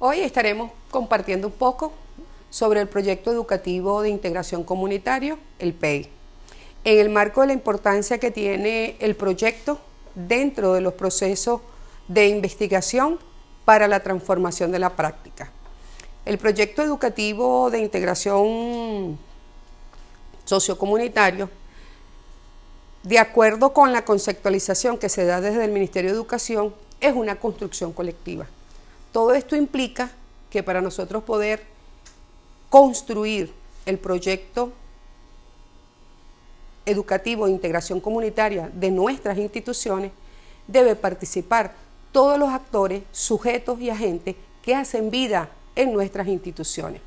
Hoy estaremos compartiendo un poco sobre el proyecto educativo de integración comunitario, el PEI, en el marco de la importancia que tiene el proyecto dentro de los procesos de investigación para la transformación de la práctica. El proyecto educativo de integración sociocomunitario, de acuerdo con la conceptualización que se da desde el Ministerio de Educación, es una construcción colectiva. Todo esto implica que para nosotros poder construir el proyecto educativo de integración comunitaria de nuestras instituciones, debe participar todos los actores, sujetos y agentes que hacen vida en nuestras instituciones.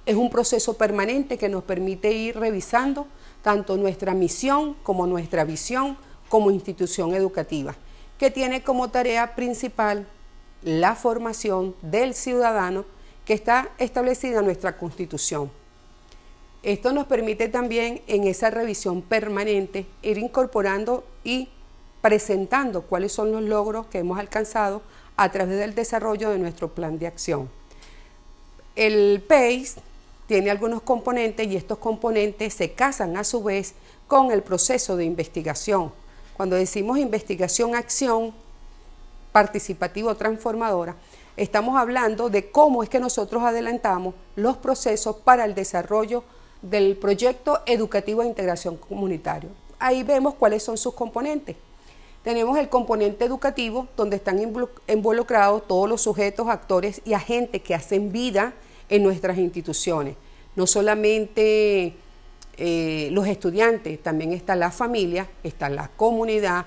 Es un proceso permanente que nos permite ir revisando tanto nuestra misión como nuestra visión como institución educativa, que tiene como tarea principal la formación del ciudadano que está establecida en nuestra Constitución. Esto nos permite también en esa revisión permanente ir incorporando y presentando cuáles son los logros que hemos alcanzado a través del desarrollo de nuestro plan de acción. El PEI tiene algunos componentes y estos componentes se casan a su vez con el proceso de investigación. Cuando decimos investigación-acción participativo transformadora, estamos hablando de cómo es que nosotros adelantamos los procesos para el desarrollo del proyecto educativo de integración comunitario. Ahí vemos cuáles son sus componentes. Tenemos el componente educativo, donde están involucrados todos los sujetos, actores y agentes que hacen vida en nuestras instituciones. No solamente los estudiantes, también está la familia, está la comunidad,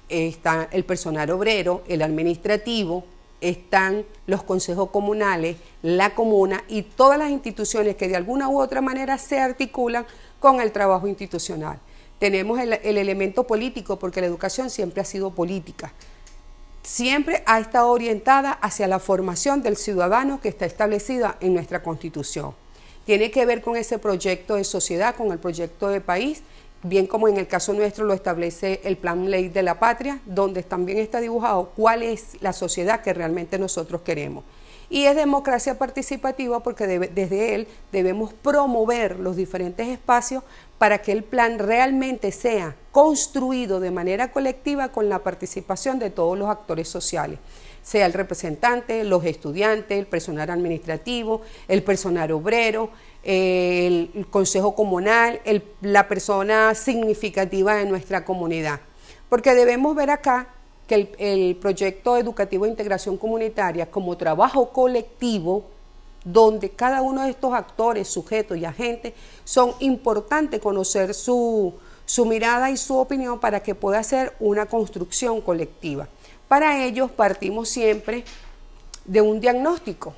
está el personal obrero, el administrativo, están los consejos comunales, la comuna y todas las instituciones que de alguna u otra manera se articulan con el trabajo institucional. Tenemos el elemento político, porque la educación siempre ha sido política. Siempre ha estado orientada hacia la formación del ciudadano que está establecida en nuestra Constitución. Tiene que ver con ese proyecto de sociedad, con el proyecto de país, bien como en el caso nuestro lo establece el Plan Ley de la Patria, donde también está dibujado cuál es la sociedad que realmente nosotros queremos. Y es democracia participativa porque desde él debemos promover los diferentes espacios para que el plan realmente sea construido de manera colectiva con la participación de todos los actores sociales, sea el representante, los estudiantes, el personal administrativo, el personal obrero, el consejo comunal, la persona significativa de nuestra comunidad. Porque debemos ver acá que el proyecto educativo de integración comunitaria como trabajo colectivo, donde cada uno de estos actores, sujetos y agentes son importantes conocer su mirada y su opinión para que pueda ser una construcción colectiva. Para ello partimos siempre de un diagnóstico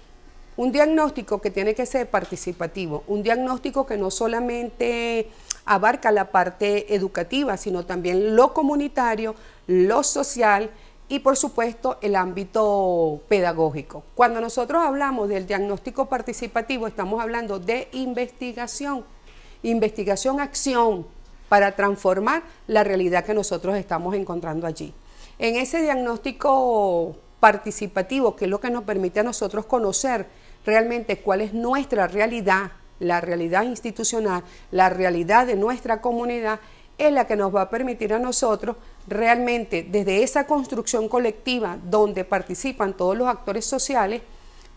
que tiene que ser participativo, un diagnóstico que no solamente abarca la parte educativa, sino también lo comunitario, lo social y por supuesto el ámbito pedagógico. Cuando nosotros hablamos del diagnóstico participativo estamos hablando de investigación-acción para transformar la realidad que nosotros estamos encontrando allí. En ese diagnóstico participativo, que es lo que nos permite a nosotros conocer realmente cuál es nuestra realidad, la realidad institucional, la realidad de nuestra comunidad, es la que nos va a permitir a nosotros realmente desde esa construcción colectiva donde participan todos los actores sociales,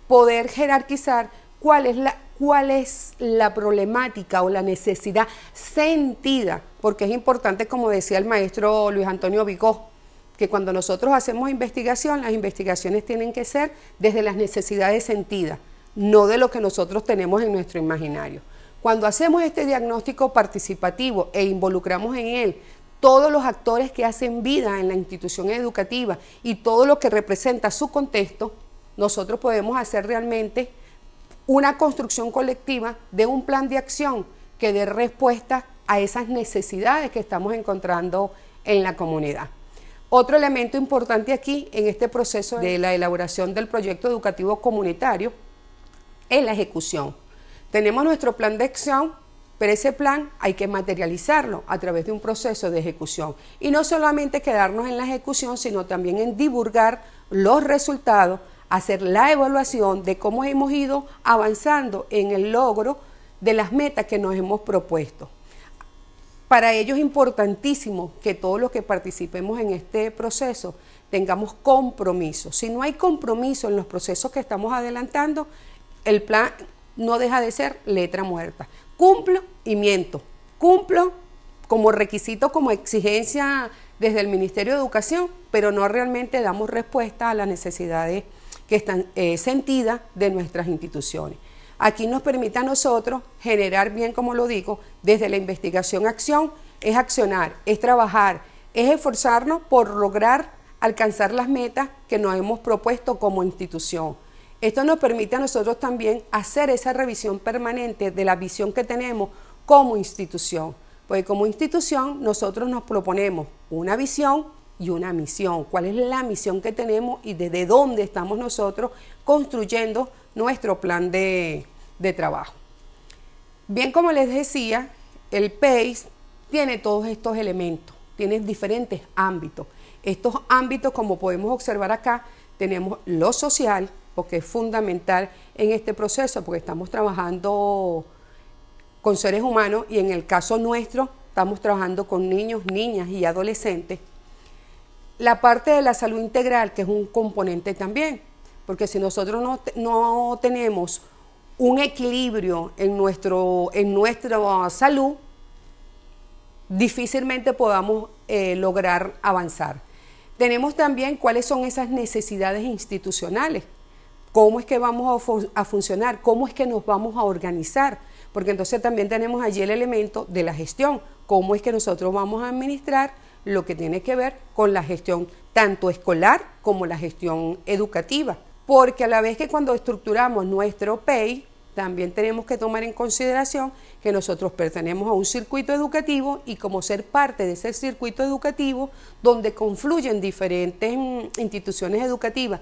poder jerarquizar cuál es la problemática o la necesidad sentida, porque es importante, como decía el maestro Luis Antonio Vigó, que cuando nosotros hacemos investigación, las investigaciones tienen que ser desde las necesidades sentidas, no de lo que nosotros tenemos en nuestro imaginario. Cuando hacemos este diagnóstico participativo e involucramos en él todos los actores que hacen vida en la institución educativa y todo lo que representa su contexto, nosotros podemos hacer realmente una construcción colectiva de un plan de acción que dé respuesta a esas necesidades que estamos encontrando en la comunidad. Otro elemento importante aquí en este proceso de la elaboración del proyecto educativo comunitario es la ejecución. Tenemos nuestro plan de acción, pero ese plan hay que materializarlo a través de un proceso de ejecución. Y no solamente quedarnos en la ejecución, sino también en divulgar los resultados hacer la evaluación de cómo hemos ido avanzando en el logro de las metas que nos hemos propuesto. Para ello es importantísimo que todos los que participemos en este proceso tengamos compromiso. Si no hay compromiso en los procesos que estamos adelantando, el plan no deja de ser letra muerta. Cumplo y miento. Cumplo como requisito, como exigencia desde el Ministerio de Educación, pero no realmente damos respuesta a las necesidades que están sentidas de nuestras instituciones. Aquí nos permite a nosotros generar, bien como lo digo, desde la investigación-acción, es accionar, es trabajar, es esforzarnos por lograr alcanzar las metas que nos hemos propuesto como institución. Esto nos permite a nosotros también hacer esa revisión permanente de la visión que tenemos como institución. Porque como institución nosotros nos proponemos una visión y una misión. ¿Cuál es la misión que tenemos y desde dónde estamos nosotros construyendo nuestro plan de trabajo? Bien, como les decía, el PACE tiene todos estos elementos, tiene diferentes ámbitos. Estos ámbitos, como podemos observar acá, tenemos lo social, porque es fundamental en este proceso, porque estamos trabajando con seres humanos y en el caso nuestro estamos trabajando con niños, niñas y adolescentes. La parte de la salud integral, que es un componente también, porque si nosotros no tenemos un equilibrio en nuestra salud, difícilmente podamos lograr avanzar. Tenemos también cuáles son esas necesidades institucionales, cómo es que vamos a funcionar, cómo es que nos vamos a organizar, porque entonces también tenemos allí el elemento de la gestión, cómo es que nosotros vamos a administrar lo que tiene que ver con la gestión tanto escolar como la gestión educativa, porque a la vez que cuando estructuramos nuestro PEI, también tenemos que tomar en consideración que nosotros pertenecemos a un circuito educativo y como ser parte de ese circuito educativo donde confluyen diferentes instituciones educativas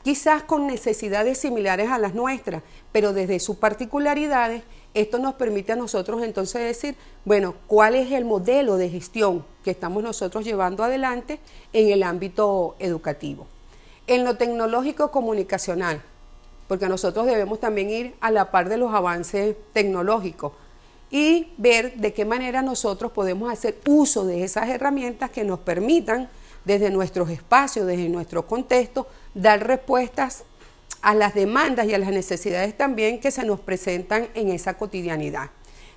quizás con necesidades similares a las nuestras, pero desde sus particularidades, esto nos permite a nosotros entonces decir, bueno, ¿cuál es el modelo de gestión que estamos nosotros llevando adelante en el ámbito educativo? En lo tecnológico comunicacional, porque nosotros debemos también ir a la par de los avances tecnológicos y ver de qué manera nosotros podemos hacer uso de esas herramientas que nos permitan desde nuestros espacios, desde nuestro contexto, dar respuestas a las demandas y a las necesidades también que se nos presentan en esa cotidianidad.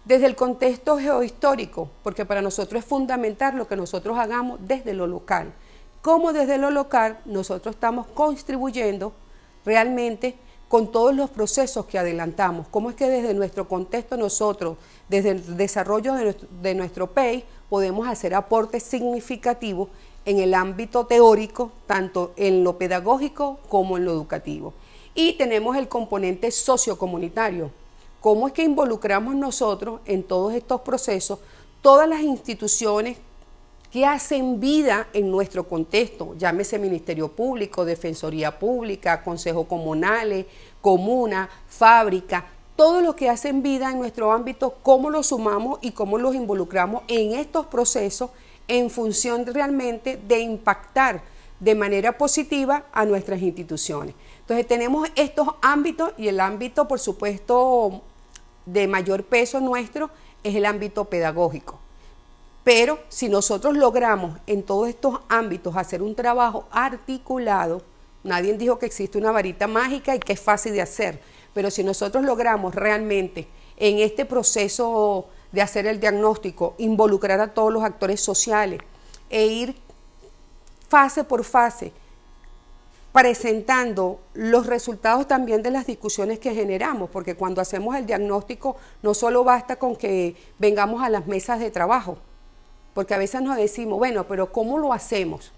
Desde el contexto geohistórico, porque para nosotros es fundamental lo que nosotros hagamos desde lo local. Cómo desde lo local nosotros estamos contribuyendo realmente con todos los procesos que adelantamos, cómo es que desde nuestro contexto nosotros, desde el desarrollo de nuestro PEI, podemos hacer aportes significativos en el ámbito teórico, tanto en lo pedagógico como en lo educativo. Y tenemos el componente sociocomunitario, cómo es que involucramos nosotros en todos estos procesos, todas las instituciones que hacen vida en nuestro contexto, llámese Ministerio Público, Defensoría Pública, Consejos Comunales, Comuna, Fábrica, todo lo que hacen vida en nuestro ámbito, cómo lo sumamos y cómo los involucramos en estos procesos en función realmente de impactar de manera positiva a nuestras instituciones. Entonces tenemos estos ámbitos y el ámbito, por supuesto, de mayor peso nuestro es el ámbito pedagógico. Pero si nosotros logramos en todos estos ámbitos hacer un trabajo articulado, nadie dijo que existe una varita mágica y que es fácil de hacer, pero si nosotros logramos realmente en este proceso de hacer el diagnóstico, involucrar a todos los actores sociales e ir fase por fase presentando los resultados también de las discusiones que generamos, porque cuando hacemos el diagnóstico no solo basta con que vengamos a las mesas de trabajo, porque a veces nos decimos, bueno, pero ¿cómo lo hacemos?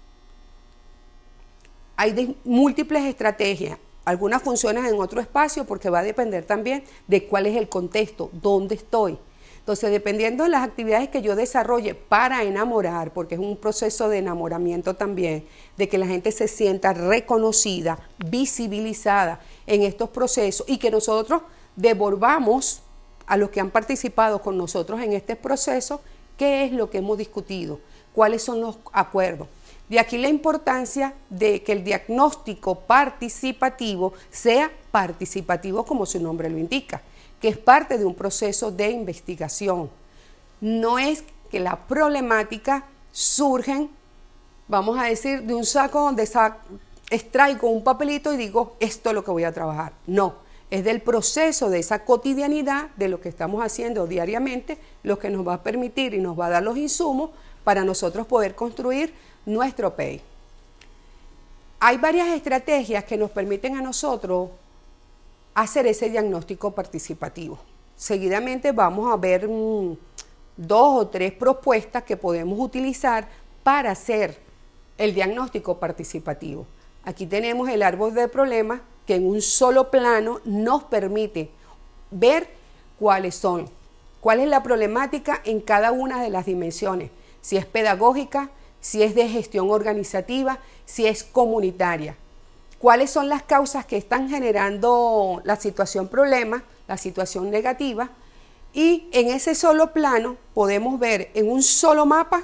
Hay múltiples estrategias, algunas funcionan en otro espacio porque va a depender también de cuál es el contexto, dónde estoy. Entonces, dependiendo de las actividades que yo desarrolle para enamorar, porque es un proceso de enamoramiento también, de que la gente se sienta reconocida, visibilizada en estos procesos y que nosotros devolvamos a los que han participado con nosotros en este proceso qué es lo que hemos discutido, cuáles son los acuerdos. De aquí la importancia de que el diagnóstico participativo sea participativo como su nombre lo indica, que es parte de un proceso de investigación. No es que la problemática surgen, vamos a decir, de un saco donde extraigo un papelito y digo, esto es lo que voy a trabajar. No, es del proceso, de esa cotidianidad, de lo que estamos haciendo diariamente, lo que nos va a permitir y nos va a dar los insumos para nosotros poder construir nuestro PEI. Hay varias estrategias que nos permiten a nosotros hacer ese diagnóstico participativo. Seguidamente vamos a ver 2 o 3 propuestas que podemos utilizar para hacer el diagnóstico participativo. Aquí tenemos el árbol de problemas que en un solo plano nos permite ver cuál es la problemática en cada una de las dimensiones, si es pedagógica, si es de gestión organizativa, si es comunitaria. ¿Cuáles son las causas que están generando la situación problema, la situación negativa? Y en ese solo plano podemos ver en un solo mapa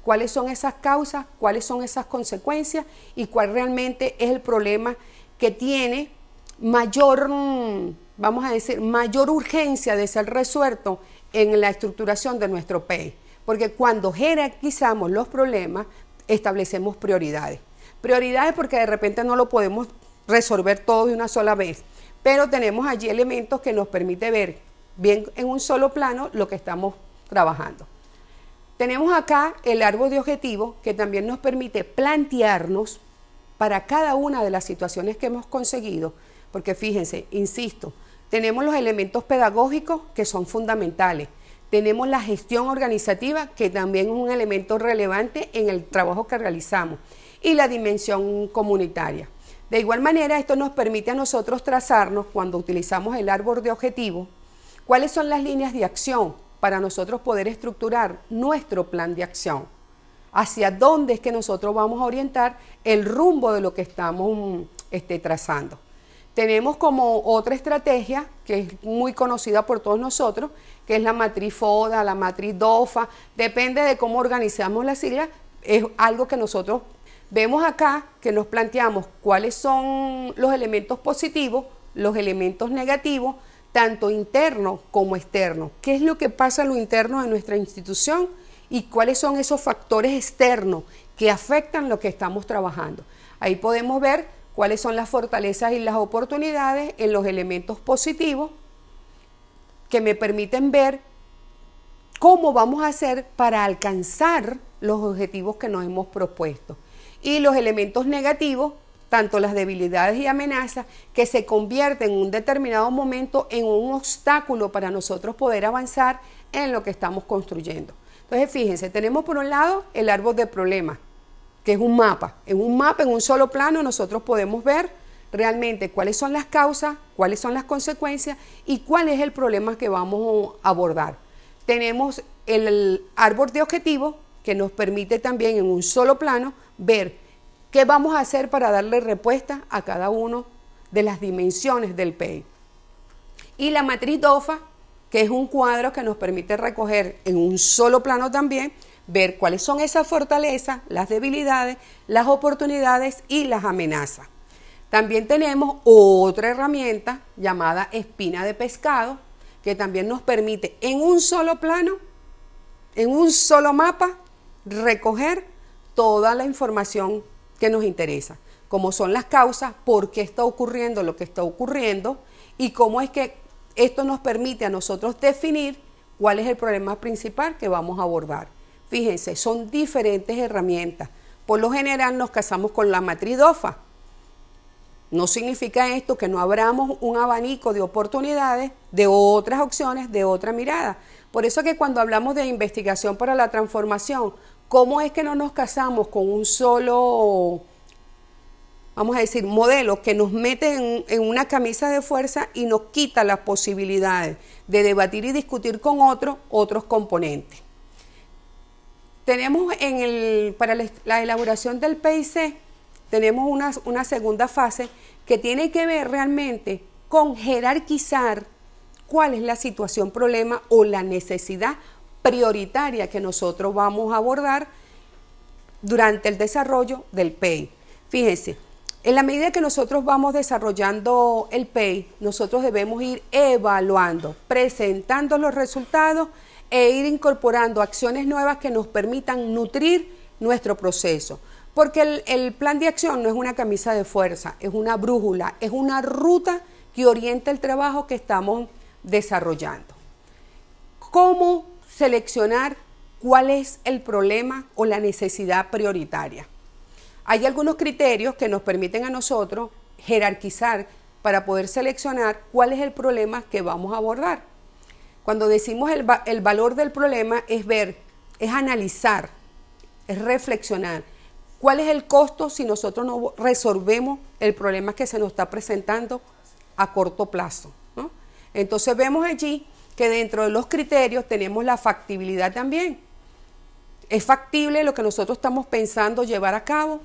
cuáles son esas causas, cuáles son esas consecuencias y cuál realmente es el problema que tiene mayor, vamos a decir, mayor urgencia de ser resuelto en la estructuración de nuestro PEI. Porque cuando jerarquizamos los problemas, establecemos prioridades. Prioridades porque de repente no lo podemos resolver todo de una sola vez, pero tenemos allí elementos que nos permiten ver bien en un solo plano lo que estamos trabajando. Tenemos acá el árbol de objetivos que también nos permite plantearnos para cada una de las situaciones que hemos conseguido, porque fíjense, insisto, tenemos los elementos pedagógicos que son fundamentales, tenemos la gestión organizativa que también es un elemento relevante en el trabajo que realizamos y la dimensión comunitaria. De igual manera, esto nos permite a nosotros trazarnos, cuando utilizamos el árbol de objetivos, cuáles son las líneas de acción para nosotros poder estructurar nuestro plan de acción. Hacia dónde es que nosotros vamos a orientar el rumbo de lo que estamos trazando. Tenemos como otra estrategia, que es muy conocida por todos nosotros, que es la matriz FODA, la matriz DOFA, depende de cómo organizamos las siglas, es algo que nosotros vemos acá, que nos planteamos cuáles son los elementos positivos, los elementos negativos, tanto internos como externos. ¿Qué es lo que pasa en lo interno de nuestra institución y cuáles son esos factores externos que afectan lo que estamos trabajando? Ahí podemos ver cuáles son las fortalezas y las oportunidades en los elementos positivos que me permiten ver cómo vamos a hacer para alcanzar los objetivos que nos hemos propuesto. Y los elementos negativos, tanto las debilidades y amenazas, que se convierten en un determinado momento en un obstáculo para nosotros poder avanzar en lo que estamos construyendo. Entonces, fíjense, tenemos por un lado el árbol de problemas, que es un mapa. En un mapa, en un solo plano, nosotros podemos ver realmente cuáles son las causas, cuáles son las consecuencias y cuál es el problema que vamos a abordar. Tenemos el árbol de objetivos, que nos permite también en un solo plano ver qué vamos a hacer para darle respuesta a cada una de las dimensiones del PEI. Y la matriz DOFA, que es un cuadro que nos permite recoger en un solo plano también, ver cuáles son esas fortalezas, las debilidades, las oportunidades y las amenazas. También tenemos otra herramienta llamada espina de pescado, que también nos permite en un solo plano, en un solo mapa, recoger toda la información que nos interesa, como son las causas, por qué está ocurriendo lo que está ocurriendo y cómo es que esto nos permite a nosotros definir cuál es el problema principal que vamos a abordar. Fíjense, son diferentes herramientas. Por lo general nos casamos con la matriz DOFA. No significa esto que no abramos un abanico de oportunidades, de otras opciones, de otra mirada. Por eso que cuando hablamos de investigación para la transformación, ¿cómo es que no nos casamos con un solo, vamos a decir, modelo que nos mete en una camisa de fuerza y nos quita las posibilidades de debatir y discutir con otros componentes? Tenemos para la elaboración del PIC, tenemos una segunda fase que tiene que ver realmente con jerarquizar cuál es la situación problema o la necesidad prioritaria que nosotros vamos a abordar durante el desarrollo del PEI. Fíjense, en la medida que nosotros vamos desarrollando el PEI, nosotros debemos ir evaluando, presentando los resultados e ir incorporando acciones nuevas que nos permitan nutrir nuestro proceso. Porque el plan de acción no es una camisa de fuerza, es una brújula, es una ruta que orienta el trabajo que estamos desarrollando. ¿Cómo seleccionar cuál es el problema o la necesidad prioritaria? Hay algunos criterios que nos permiten a nosotros jerarquizar para poder seleccionar cuál es el problema que vamos a abordar. Cuando decimos el valor del problema es ver, es analizar, es reflexionar. ¿Cuál es el costo si nosotros no resolvemos el problema que se nos está presentando a corto plazo, ¿no? Entonces vemos allí que dentro de los criterios tenemos la factibilidad también. ¿Es factible lo que nosotros estamos pensando llevar a cabo?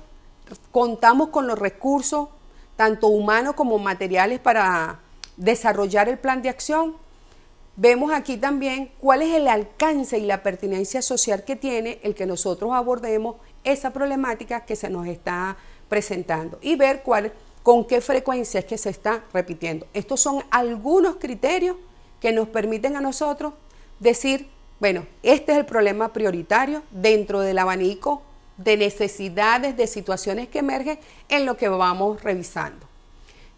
¿Contamos con los recursos, tanto humanos como materiales, para desarrollar el plan de acción? Vemos aquí también cuál es el alcance y la pertinencia social que tiene el que nosotros abordemos esa problemática que se nos está presentando y ver con qué frecuencia es que se está repitiendo. Estos son algunos criterios que nos permiten a nosotros decir, bueno, este es el problema prioritario dentro del abanico de necesidades, de situaciones que emergen en lo que vamos revisando.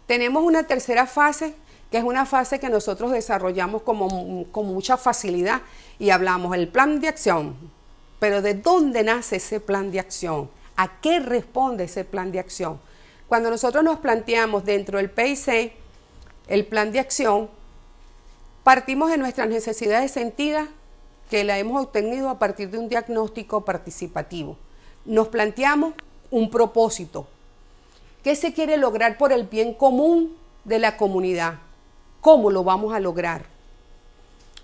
Tenemos una tercera fase, que es una fase que nosotros desarrollamos con mucha facilidad y hablamos del plan de acción. Pero ¿de dónde nace ese plan de acción? ¿A qué responde ese plan de acción? Cuando nosotros nos planteamos dentro del PIC el plan de acción, partimos de nuestras necesidades sentidas que la hemos obtenido a partir de un diagnóstico participativo. Nos planteamos un propósito. ¿Qué se quiere lograr por el bien común de la comunidad? ¿Cómo lo vamos a lograr?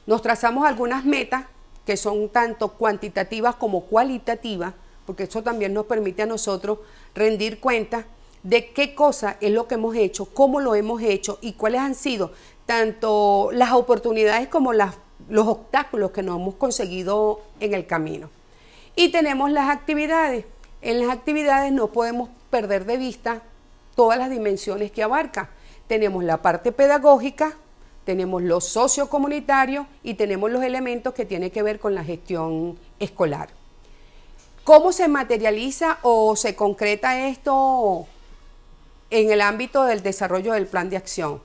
Nos trazamos algunas metas que son tanto cuantitativas como cualitativas, porque eso también nos permite a nosotros rendir cuenta de qué cosa es lo que hemos hecho, cómo lo hemos hecho y cuáles han sido tanto las oportunidades como los obstáculos que nos hemos conseguido en el camino. Y tenemos las actividades. En las actividades no podemos perder de vista todas las dimensiones que abarca. Tenemos la parte pedagógica, tenemos lo sociocomunitario y tenemos los elementos que tienen que ver con la gestión escolar. ¿Cómo se materializa o se concreta esto en el ámbito del desarrollo del plan de acción?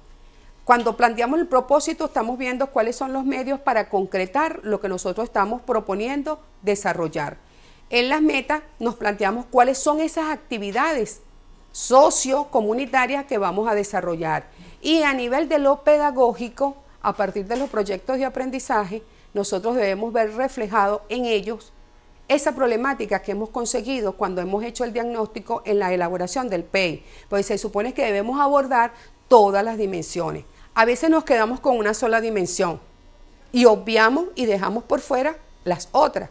Cuando planteamos el propósito, estamos viendo cuáles son los medios para concretar lo que nosotros estamos proponiendo desarrollar. En las metas nos planteamos cuáles son esas actividades sociocomunitarias que vamos a desarrollar. Y a nivel de lo pedagógico, a partir de los proyectos de aprendizaje, nosotros debemos ver reflejado en ellos esa problemática que hemos conseguido cuando hemos hecho el diagnóstico en la elaboración del PEI, pues se supone que debemos abordar todas las dimensiones. A veces nos quedamos con una sola dimensión y obviamos y dejamos por fuera las otras.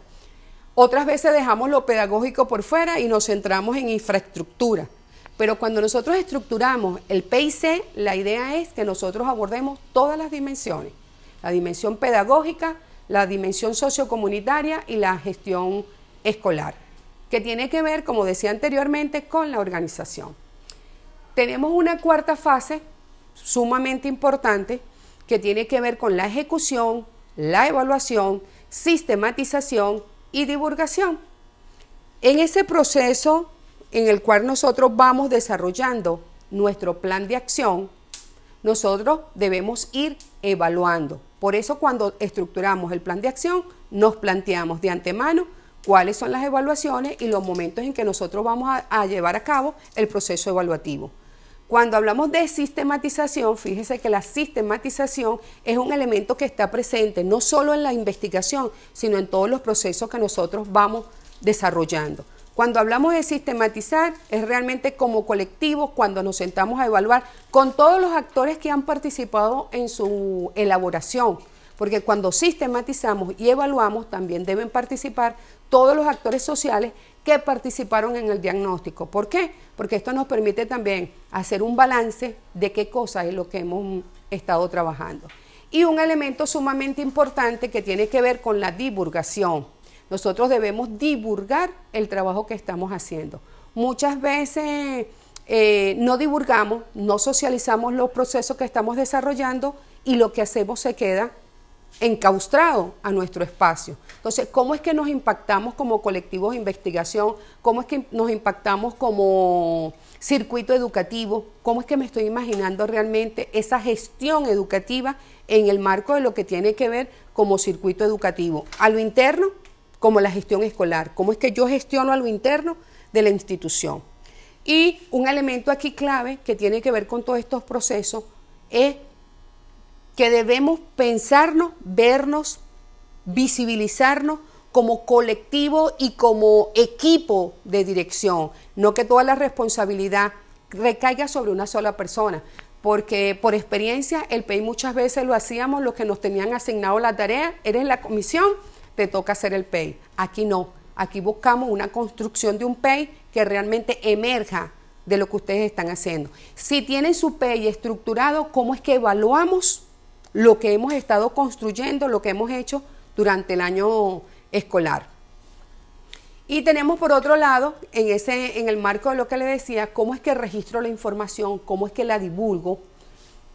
Otras veces dejamos lo pedagógico por fuera y nos centramos en infraestructura. Pero cuando nosotros estructuramos el PIC, la idea es que nosotros abordemos todas las dimensiones. La dimensión pedagógica, la dimensión sociocomunitaria y la gestión escolar, que tiene que ver, como decía anteriormente, con la organización. Tenemos una cuarta fase sumamente importante que tiene que ver con la ejecución, la evaluación, sistematización y divulgación. En ese proceso en el cual nosotros vamos desarrollando nuestro plan de acción, nosotros debemos ir evaluando. Por eso cuando estructuramos el plan de acción, nos planteamos de antemano cuáles son las evaluaciones y los momentos en que nosotros vamos a llevar a cabo el proceso evaluativo. Cuando hablamos de sistematización, fíjese que la sistematización es un elemento que está presente no solo en la investigación, sino en todos los procesos que nosotros vamos desarrollando. Cuando hablamos de sistematizar, es realmente como colectivo cuando nos sentamos a evaluar con todos los actores que han participado en su elaboración, porque cuando sistematizamos y evaluamos también deben participar todos los actores sociales que participaron en el diagnóstico. ¿Por qué? Porque esto nos permite también hacer un balance de qué cosa es lo que hemos estado trabajando. Y un elemento sumamente importante que tiene que ver con la divulgación. Nosotros debemos divulgar el trabajo que estamos haciendo. Muchas veces no divulgamos, no socializamos los procesos que estamos desarrollando y lo que hacemos se queda enclaustrado a nuestro espacio. Entonces, ¿cómo es que nos impactamos como colectivos de investigación? ¿Cómo es que nos impactamos como circuito educativo? ¿Cómo es que me estoy imaginando realmente esa gestión educativa en el marco de lo que tiene que ver como circuito educativo? A lo interno, como la gestión escolar. ¿Cómo es que yo gestiono a lo interno de la institución? Y un elemento aquí clave que tiene que ver con todos estos procesos es que debemos pensarnos, vernos, visibilizarnos como colectivo y como equipo de dirección, no que toda la responsabilidad recaiga sobre una sola persona, porque por experiencia el PEI muchas veces lo hacíamos los que nos tenían asignado la tarea, eres la comisión, te toca hacer el PEI. Aquí no, aquí buscamos una construcción de un PEI que realmente emerja de lo que ustedes están haciendo. Si tienen su PEI estructurado, ¿cómo es que evaluamos lo que hemos estado construyendo, lo que hemos hecho durante el año escolar? Y tenemos por otro lado, en el marco de lo que le decía, cómo es que registro la información, cómo es que la divulgo,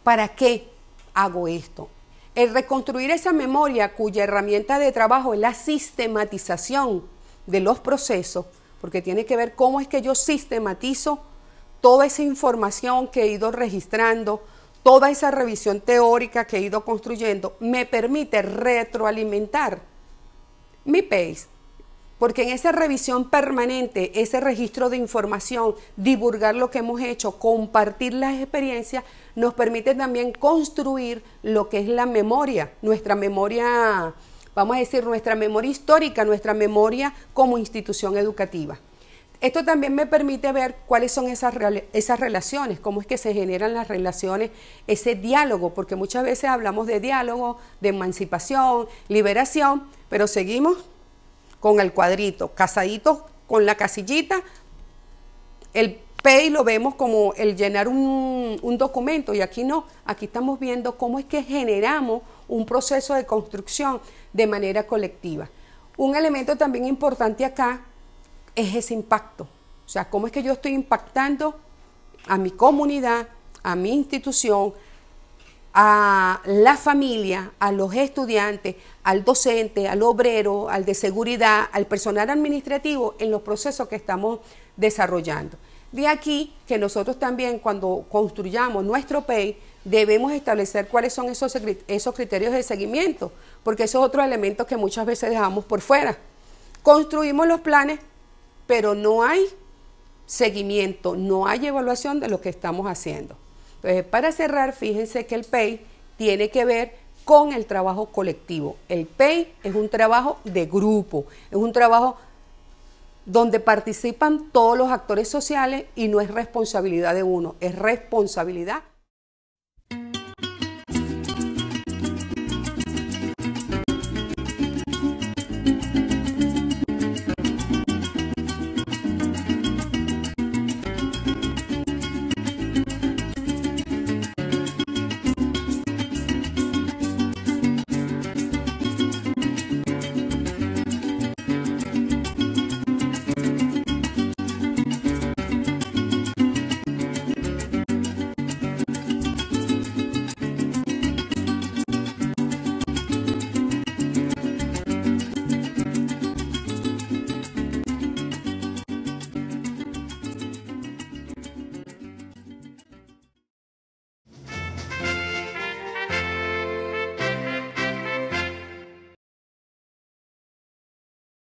para qué hago esto. El reconstruir esa memoria cuya herramienta de trabajo es la sistematización de los procesos, porque tiene que ver cómo es que yo sistematizo toda esa información que he ido registrando, toda esa revisión teórica que he ido construyendo, me permite retroalimentar mi PEI, porque en esa revisión permanente, ese registro de información, divulgar lo que hemos hecho, compartir las experiencias, nos permite también construir lo que es la memoria, nuestra memoria, vamos a decir, nuestra memoria histórica, nuestra memoria como institución educativa. Esto también me permite ver cuáles son esas relaciones, cómo es que se generan las relaciones, ese diálogo, porque muchas veces hablamos de diálogo, de emancipación, liberación, pero seguimos con el cuadrito, casaditos con la casillita. El PEI lo vemos como el llenar un documento y aquí no, aquí estamos viendo cómo es que generamos un proceso de construcción de manera colectiva. Un elemento también importante acá es ese impacto, o sea, cómo es que yo estoy impactando a mi comunidad, a mi institución, a la familia, a los estudiantes, al docente, al obrero, al de seguridad, al personal administrativo en los procesos que estamos desarrollando. De aquí que nosotros también cuando construyamos nuestro PEI debemos establecer cuáles son esos criterios de seguimiento, porque eso es otro elemento que muchas veces dejamos por fuera. Construimos los planes, pero no hay seguimiento, no hay evaluación de lo que estamos haciendo. Entonces, para cerrar, fíjense que el PEI tiene que ver con el trabajo colectivo. El PEI es un trabajo de grupo, es un trabajo donde participan todos los actores sociales y no es responsabilidad de uno, es responsabilidad